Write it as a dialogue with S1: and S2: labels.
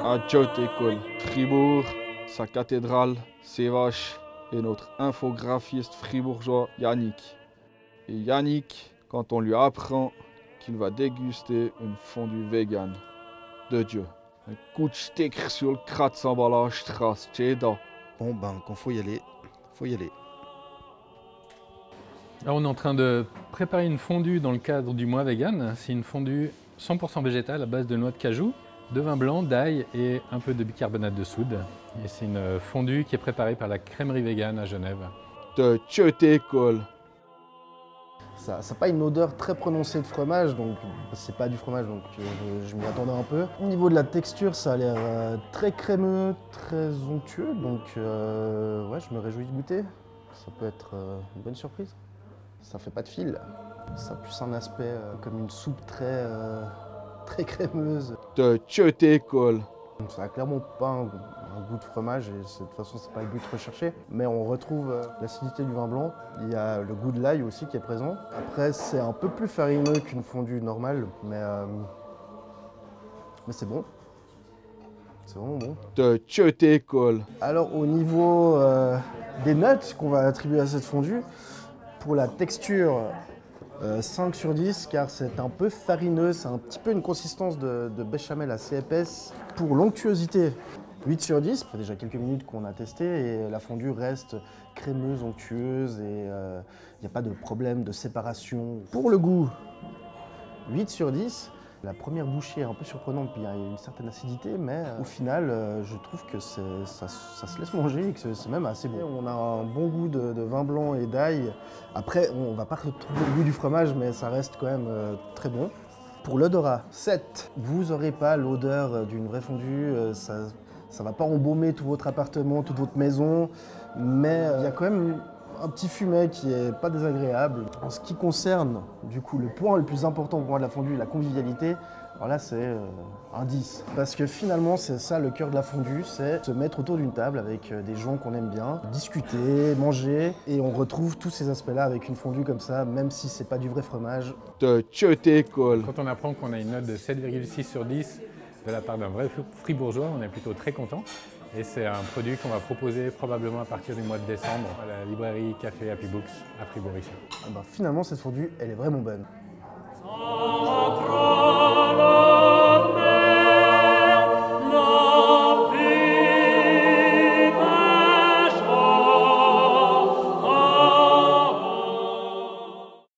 S1: Adieu école. Fribourg, sa cathédrale, ses vaches et notre infographiste fribourgeois Yannick. Et Yannick, quand on lui apprend qu'il va déguster une fondue vegan de Dieu. Un coup de sticker sur le crâne s'emballage trace, Tcheda.
S2: Bon ben, quand faut y aller, faut y aller.
S3: Alors on est en train de préparer une fondue dans le cadre du mois vegan. C'est une fondue 100% végétale à base de noix de cajou, de vin blanc, d'ail et un peu de bicarbonate de soude. Et c'est une fondue qui est préparée par la crèmerie vegan à Genève.
S1: De Dieu t'école.
S4: Ça n'a pas une odeur très prononcée de fromage, donc c'est pas du fromage, donc je m'y attendais un peu. Au niveau de la texture, ça a l'air très crémeux, très onctueux, donc ouais, je me réjouis de goûter. Ça peut être une bonne surprise. Ça fait pas de fil, ça a plus un aspect comme une soupe très crémeuse.
S1: De Dieu t'école.
S4: Ça n'a clairement pas un goût de fromage et de toute façon c'est pas le but recherché. Mais on retrouve l'acidité du vin blanc, il y a le goût de l'ail aussi qui est présent. Après c'est un peu plus farineux qu'une fondue normale, mais c'est bon. C'est vraiment bon.
S1: De Dieu t'école.
S4: Alors au niveau des notes qu'on va attribuer à cette fondue, pour la texture, 5 sur 10 car c'est un peu farineux, c'est un petit peu une consistance de béchamel assez épaisse. Pour l'onctuosité, 8 sur 10, ça fait déjà quelques minutes qu'on a testé et la fondue reste crémeuse, onctueuse et il n'y a pas de problème de séparation. Pour le goût, 8 sur 10. La première bouchée est un peu surprenante, puis il y a une certaine acidité, mais au final, je trouve que ça se laisse manger et que c'est même assez bon. On a un bon goût de vin blanc et d'ail. Après, on ne va pas retrouver le goût du fromage, mais ça reste quand même très bon. Pour l'odorat, 7. Vous n'aurez pas l'odeur d'une vraie fondue, ça ne va pas embaumer tout votre appartement, toute votre maison, mais il y a quand même un petit fumet qui est pas désagréable. En ce qui concerne, du coup, le point le plus important pour moi de la fondue, la convivialité, alors là c'est un 10. Parce que finalement c'est ça le cœur de la fondue, c'est se mettre autour d'une table avec des gens qu'on aime bien, discuter, manger, et on retrouve tous ces aspects-là avec une fondue comme ça, même si c'est pas du vrai fromage.
S1: De Dieu t'école.
S3: Quand on apprend qu'on a une note de 7,6 sur 10 de la part d'un vrai fribourgeois, on est plutôt très content. Et c'est un produit qu'on va proposer probablement à partir du mois de décembre à la librairie Café Happy Books à Fribourg ici.
S4: Finalement cette fondue, elle est vraiment bonne.